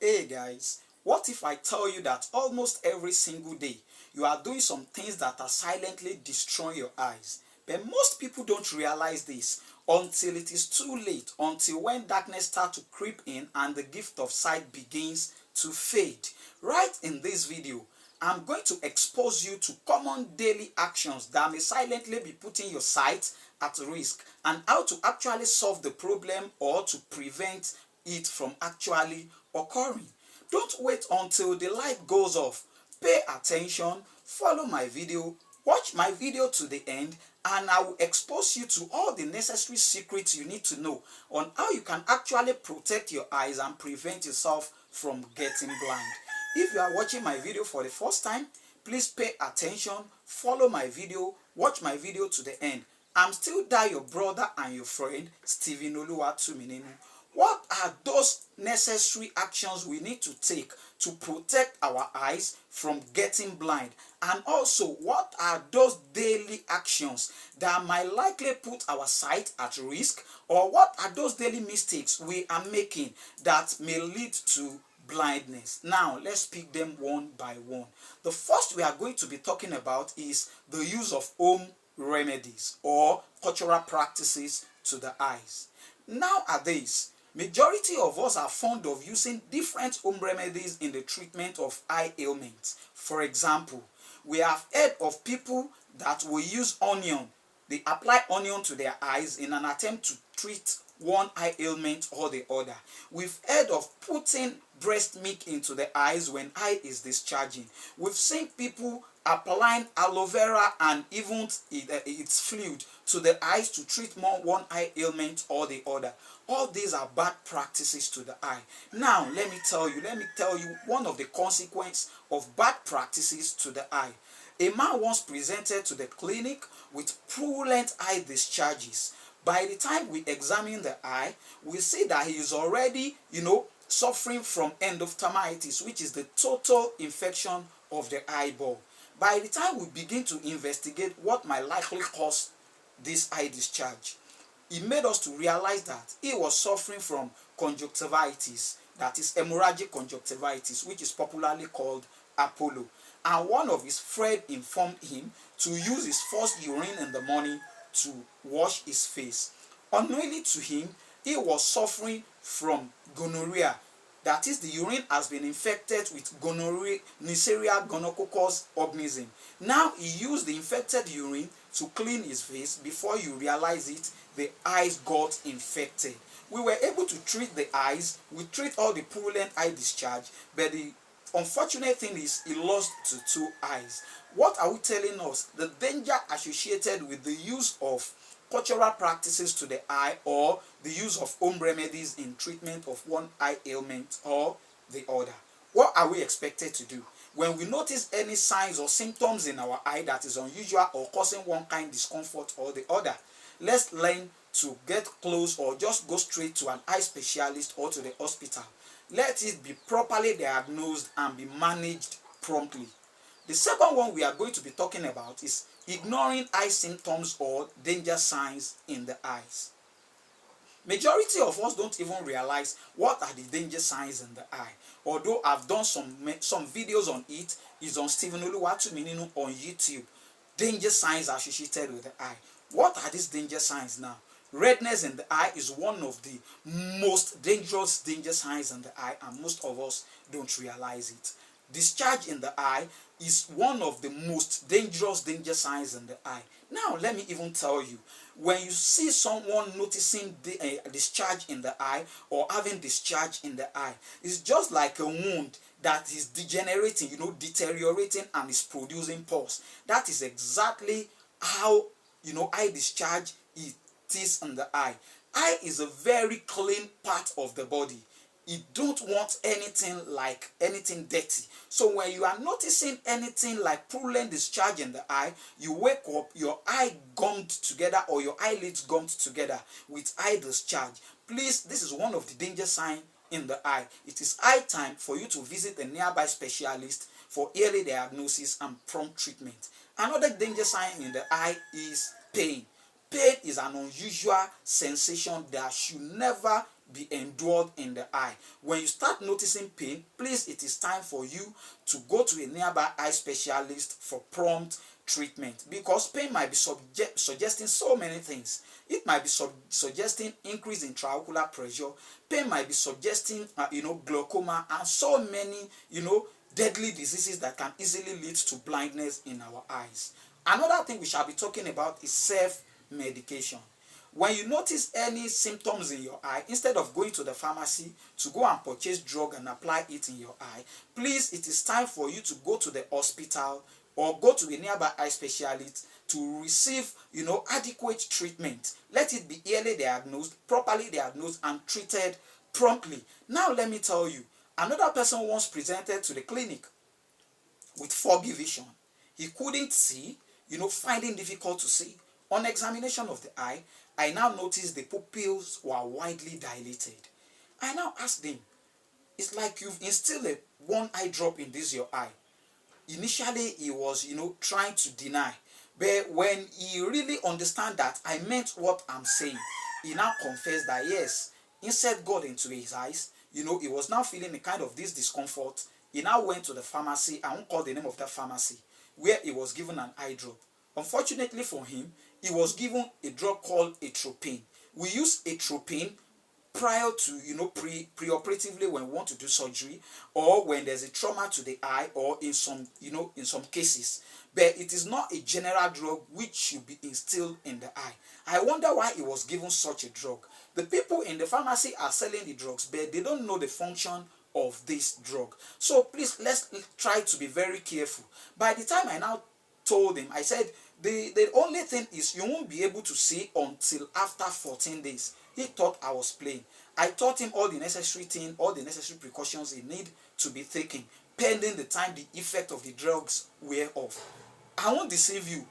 Hey guys, what if I tell you that almost every single day you are doing some things that are silently destroying your eyes? But most people don't realize this until it is too late, until when darkness starts to creep in and the gift of sight begins to fade. Right in this video, I'm going to expose you to common daily actions that may silently be putting your sight at risk and how to actually solve the problem or to prevent it from actually occurring. Don't wait until the light goes off. Pay attention, follow my video, watch my video to the end, and I will expose you to all the necessary secrets you need to know on how you can actually protect your eyes and prevent yourself from getting blind. If you are watching my video for the first time, please pay attention, follow my video, watch my video to the end. I'm still there, your brother and your friend, Stephen Oluwatumininu. What are those necessary actions we need to take to protect our eyes from getting blind? And also, what are those daily actions that might likely put our sight at risk? Or what are those daily mistakes we are making that may lead to blindness? Now, let's pick them one by one. The first we are going to be talking about is the use of home remedies or cultural practices to the eyes. Nowadays, majority of us are fond of using different home remedies in the treatment of eye ailments. For example, we have heard of people that will use onion. They apply onion to their eyes in an attempt to treat one eye ailment or the other. We've heard of putting breast milk into the eyes when eye is discharging. We've seen people applying aloe vera and even its fluid to the eyes to treat one eye ailment or the other. All these are bad practices to the eye. Now let me tell you one of the consequences of bad practices to the eye. A man once presented to the clinic with purulent eye discharges. By the time we examine the eye, we see that he is already, suffering from endophthalmitis, which is the total infection of the eyeball. By the time we begin to investigate what might likely cause this eye discharge, it made us to realize that he was suffering from conjunctivitis, that is hemorrhagic conjunctivitis, which is popularly called Apollo. And one of his friends informed him to use his first urine in the morning to wash his face. Unknowingly to him, he was suffering from gonorrhea. That is, the urine has been infected with gonorrhea, Neisseria gonococcus organism. Now he used the infected urine to clean his face. Before you realize it, the eyes got infected. We were able to treat the eyes. We treat all the purulent eye discharge, but the unfortunate thing is he lost to two eyes. What are we telling us? The danger associated with the use of cultural practices to the eye or the use of home remedies in treatment of one eye ailment or the other. What are we expected to do? When we notice any signs or symptoms in our eye that is unusual or causing one kind of discomfort or the other, let's learn to get close or just go straight to an eye specialist or to the hospital. Let it be properly diagnosed and be managed promptly. The second one we are going to be talking about is ignoring eye symptoms or danger signs in the eyes. Majority of us don't even realize what are the danger signs in the eye. Although I've done some videos on it, it's on Stephen Oluwatumininu on YouTube. Danger signs associated with the eye. What are these danger signs now? Redness in the eye is one of the most dangerous danger signs in the eye, and most of us don't realize it. Discharge in the eye is one of the most dangerous danger signs in the eye. Now let me even tell you, when you see someone noticing discharge in the eye or having discharge in the eye, it's just like a wound that is degenerating, deteriorating, and is producing pus. That is exactly how eye discharge is in the eye. Eye is a very clean part of the body. You don't want anything dirty. So when you are noticing anything like purulent discharge in the eye, you wake up, your eye gummed together or your eyelids gummed together with eye discharge. Please, this is one of the danger signs in the eye. It is high time for you to visit a nearby specialist for early diagnosis and prompt treatment. Another danger sign in the eye is pain. Pain is an unusual sensation that should never be endured in the eye. When you start noticing pain, please, it is time for you to go to a nearby eye specialist for prompt treatment, because pain might be suggesting so many things. It might be suggesting increase in intraocular pressure. Pain might be suggesting glaucoma, and so many deadly diseases that can easily lead to blindness in our eyes. Another thing we shall be talking about is self-medication. When you notice any symptoms in your eye, instead of going to the pharmacy to go and purchase drug and apply it in your eye, please, it is time for you to go to the hospital or go to a nearby eye specialist to receive adequate treatment. Let it be early diagnosed, properly diagnosed, and treated promptly. Now let me tell you, another person once presented to the clinic with foggy vision. He couldn't see, finding difficult to see. On examination of the eye, I now noticed the pupils were widely dilated. I now asked him, it's like you've instilled one eye drop in this your eye. Initially, he was, trying to deny. But when he really understand that I meant what I'm saying, he now confessed that yes, insert God into his eyes. He was now feeling a kind of this discomfort. He now went to the pharmacy. I won't call the name of that pharmacy, where he was given an eye drop. Unfortunately for him, he was given a drug called atropine. We use atropine prior to pre-operatively when we want to do surgery, or when there's a trauma to the eye, or in some cases. But it is not a general drug which should be instilled in the eye. I wonder why he was given such a drug. The people in the pharmacy are selling the drugs, but they don't know the function of this drug. So please, let's try to be very careful. By the time I now told him, I said, the only thing is you won't be able to see until after 14 days. He thought I was playing. I taught him all the necessary things, all the necessary precautions he need to be taken, pending the time the effect of the drugs wear off. I won't deceive you.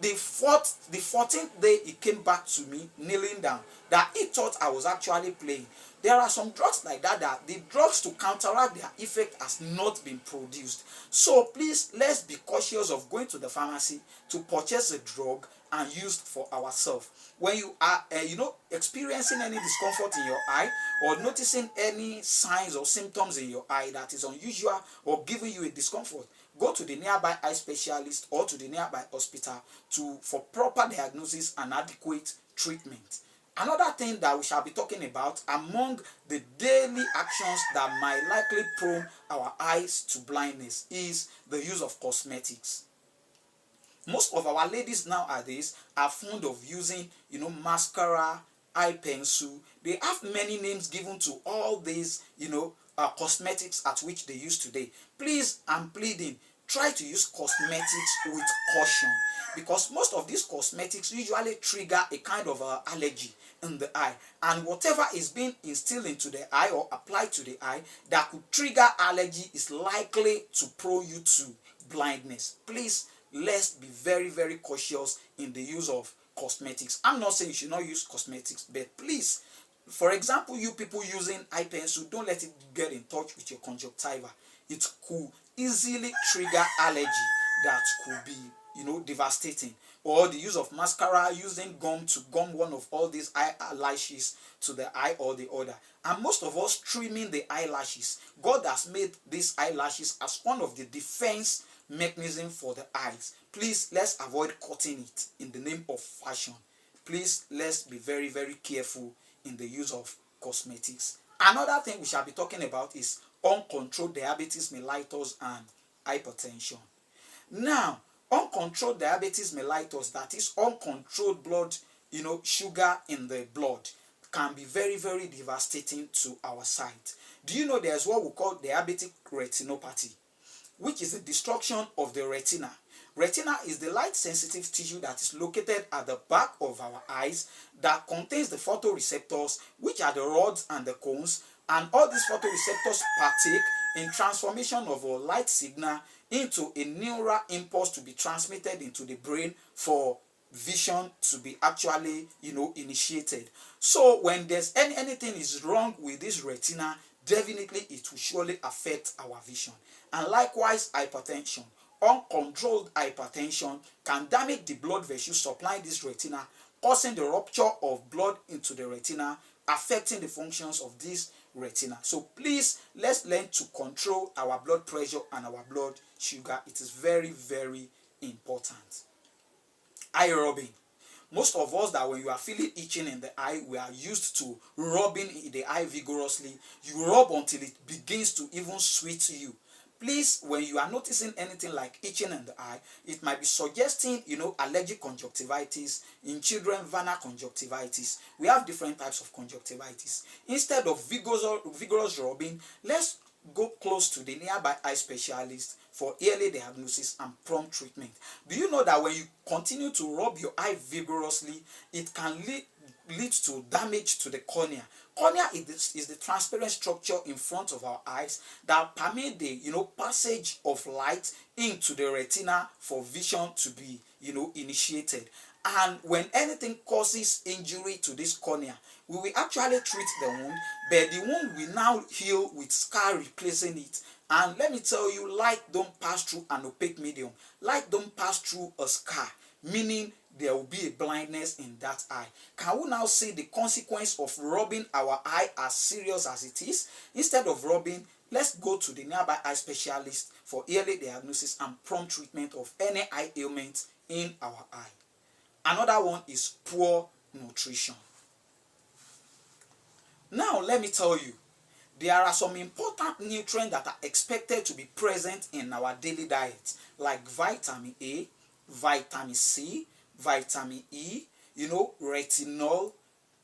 The 14th day he came back to me kneeling down, that he thought I was actually playing. There are some drugs like that the drugs to counteract their effect has not been produced. So please, let's be cautious of going to the pharmacy to purchase a drug and use for ourselves. When you are experiencing any discomfort in your eye, or noticing any signs or symptoms in your eye that is unusual or giving you a discomfort, go to the nearby eye specialist or to the nearby hospital for proper diagnosis and adequate treatment. Another thing that we shall be talking about among the daily actions that might likely prone our eyes to blindness is the use of cosmetics. Most of our ladies nowadays are fond of using, mascara, eye pencil. They have many names given to all these, cosmetics at which they use today. Please, I'm pleading, try to use cosmetics with caution, because most of these cosmetics usually trigger a kind of allergy in the eye, and whatever is being instilled into the eye or applied to the eye that could trigger allergy is likely to prone you to blindness. Please, let's be very, very cautious in the use of cosmetics. I'm not saying you should not use cosmetics, but please, for example, you people using eye pencil, don't let it get in touch with your conjunctiva. It could easily trigger allergy that could be devastating. Or the use of mascara, using gum to gum one of all these eyelashes to the eye or the other. And most of us trimming the eyelashes. God has made these eyelashes as one of the defense mechanism for the eyes. Please, let's avoid cutting it in the name of fashion. Please, let's be very, very careful in the use of cosmetics. Another thing we shall be talking about is uncontrolled diabetes mellitus and hypertension. Now, uncontrolled diabetes mellitus, that is uncontrolled blood, sugar in the blood, can be very, very devastating to our sight. Do you know there's what we call diabetic retinopathy, which is the destruction of the retina. Retina is the light-sensitive tissue that is located at the back of our eyes that contains the photoreceptors, which are the rods and the cones, and all these photoreceptors partake in transformation of a light signal into a neural impulse to be transmitted into the brain for vision to be actually initiated. So when there's anything is wrong with this retina, definitely it will surely affect our vision. And likewise, hypertension. Uncontrolled hypertension can damage the blood vessels supplying this retina, causing the rupture of blood into the retina, affecting the functions of this retina. So please, let's learn to control our blood pressure and our blood sugar. It is very, very important. Eye rubbing. Most of us, that when you are feeling itching in the eye, we are used to rubbing the eye vigorously. You rub until it begins to even sweat you. Please, when you are noticing anything like itching in the eye, it might be suggesting, allergic conjunctivitis. In children, vernal conjunctivitis. We have different types of conjunctivitis. Instead of vigorous rubbing, let's go close to the nearby eye specialist for early diagnosis and prompt treatment. Do you know that when you continue to rub your eye vigorously, it can lead to damage to the cornea? Cornea is the transparent structure in front of our eyes that permit the passage of light into the retina for vision to be initiated. And when anything causes injury to this cornea, we will actually treat the wound, but the wound will now heal with scar replacing it. And let me tell you, light don't pass through an opaque medium. Light don't pass through a scar, meaning there will be a blindness in that eye. Can we now see the consequence of rubbing our eye as serious as it is? Instead of rubbing, let's go to the nearby eye specialist for early diagnosis and prompt treatment of any eye ailment in our eye. Another one is poor nutrition. Now let me tell you, there are some important nutrients that are expected to be present in our daily diet, like vitamin A, vitamin C, vitamin E, retinol,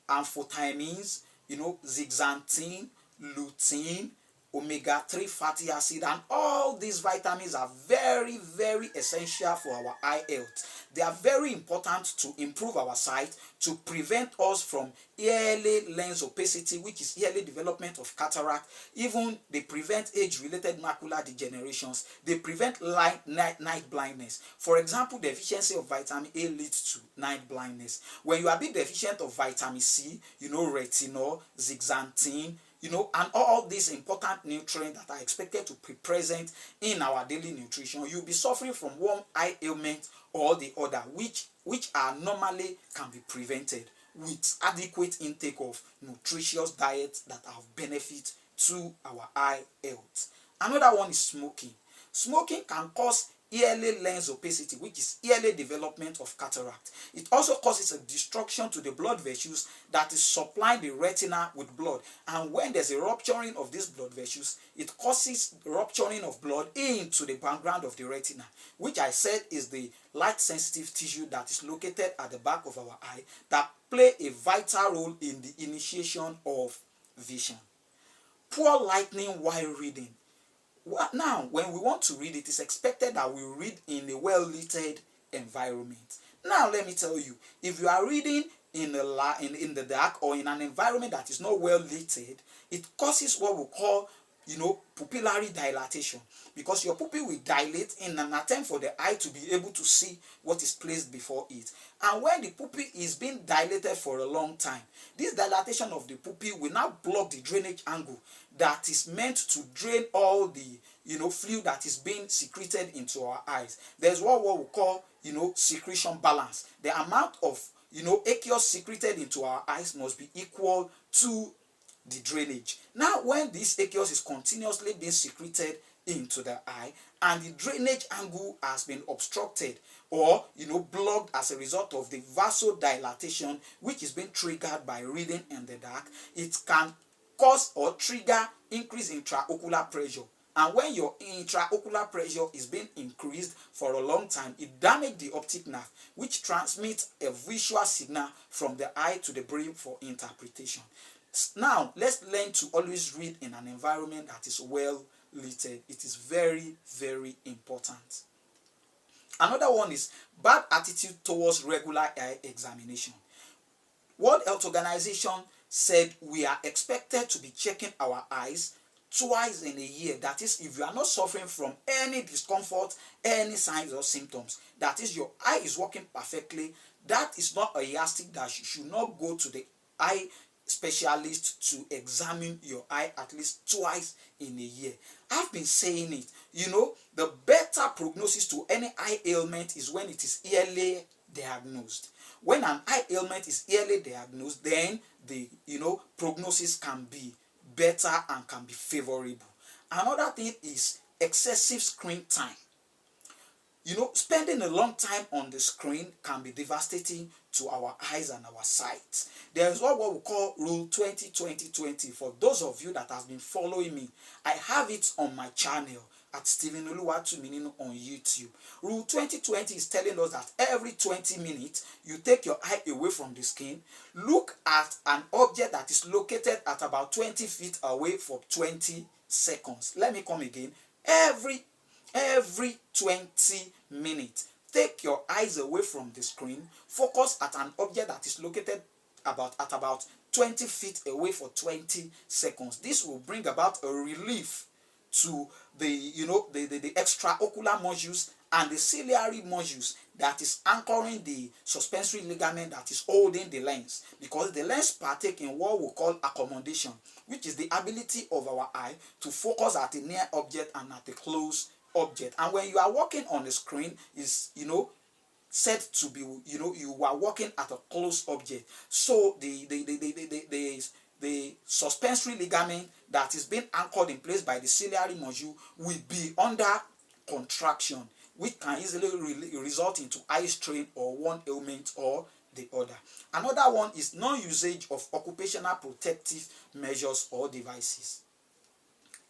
amphotericins, zeaxanthin, lutein, omega-3 fatty acid, and all these vitamins are very, very essential for our eye health. They are very important to improve our sight, to prevent us from early lens opacity, which is early development of cataract. Even they prevent age-related macular degenerations. They prevent night blindness. For example, deficiency of vitamin A leads to night blindness. When you are being deficient of vitamin C, retinol, zeaxanthin, and all these important nutrients that are expected to be present in our daily nutrition, you'll be suffering from one eye ailment or the other, which are normally can be prevented with adequate intake of nutritious diets that have benefit to our eye health. Another one is smoking. Smoking can cause early lens opacity, which is early development of cataract. It also causes a destruction to the blood vessels that is supplying the retina with blood. And when there's a rupturing of these blood vessels, it causes rupturing of blood into the background of the retina, which I said is the light sensitive tissue that is located at the back of our eye that play a vital role in the initiation of vision. Poor lighting while reading. Now, when we want to read, it is expected that we read in a well-lit environment. Now, let me tell you, if you are reading in the dark or in an environment that is not well-lit, it causes what we call, pupillary dilatation, because your pupil will dilate in an attempt for the eye to be able to see what is placed before it. And when the pupil is being dilated for a long time, this dilatation of the pupil will now block the drainage angle that is meant to drain all the fluid that is being secreted into our eyes. There's what we call secretion balance. The amount of aqueous secreted into our eyes must be equal to the drainage. Now, when this aqueous is continuously being secreted into the eye and the drainage angle has been obstructed or blocked as a result of the vasodilatation, which is being triggered by reading in the dark, it can cause or trigger increase in intraocular pressure. And when your intraocular pressure is being increased for a long time, it damages the optic nerve, which transmits a visual signal from the eye to the brain for interpretation. Now, let's learn to always read in an environment that is well lit. It is very, very important. Another one is bad attitude towards regular eye examination. World Health Organization said we are expected to be checking our eyes twice in a year. That is, if you are not suffering from any discomfort, any signs or symptoms, that is, your eye is working perfectly, that is not a yardstick that you should not go to the eye specialist to examine your eye at least twice in a year. I've been saying it. The better prognosis to any eye ailment is when it is early diagnosed. When an eye ailment is early diagnosed, then the prognosis can be better and can be favorable. Another thing is excessive screen time. Spending a long time on the screen can be devastating to our eyes and our sight. There is what we call Rule 20-20-20. For those of you that have been following me, I have it on my channel at Stephen Oluwatumininu on YouTube. Rule 20-20 is telling us that every 20 minutes, you take your eye away from the screen, look at an object that is located at about 20 feet away for 20 seconds. Let me come again. Every 20 minutes, take your eyes away from the screen, focus at an object that is located at about 20 feet away for 20 seconds. This will bring about a relief to the extraocular muscles and the ciliary muscles that is anchoring the suspensory ligament that is holding the lens, because the lens partake in what we call accommodation, which is the ability of our eye to focus at a near object and at a close object. And when you are working on the screen, is said to be you are working at a close object. So the suspensory ligament that is being anchored in place by the ciliary muscle will be under contraction, which can easily result into eye strain or one ailment or the other. Another one is non-usage of occupational protective measures or devices.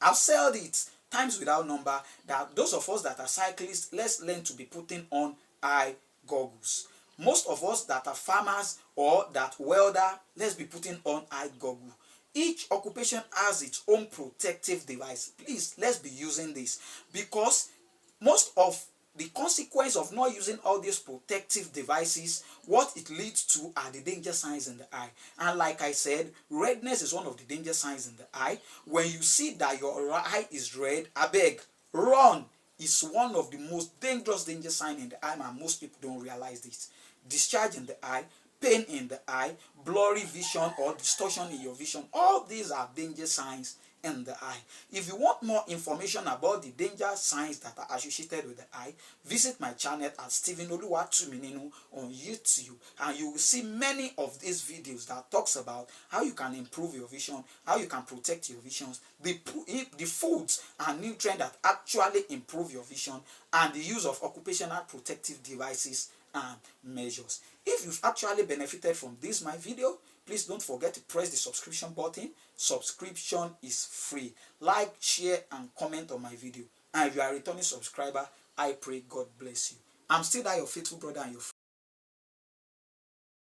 I've said it times without number that those of us that are cyclists, let's learn to be putting on eye goggles. Most of us that are farmers or that welder, let's be putting on eye goggle. Each occupation has its own protective device. Please, let's be using this, because most of the consequence of not using all these protective devices, what it leads to are the danger signs in the eye. And like I said, redness is one of the danger signs in the eye. When you see that your eye is red, abeg, run. Is one of the most dangerous danger signs in the eye, and most people don't realize this. Discharge in the eye, pain in the eye, blurry vision or distortion in your vision, all these are danger signs in the eye. If you want more information about the danger signs that are associated with the eye, visit my channel at Stephen Oluwatumininu on YouTube, and you will see many of these videos that talks about how you can improve your vision, how you can protect your visions, the foods and nutrients that actually improve your vision, and the use of occupational protective devices and measures. If you've actually benefited from this my video, please don't forget to press the subscription button. Subscription is free. Like, share, and comment on my video. And if you are a returning subscriber, I pray God bless you. I'm still that your faithful brother and your friend.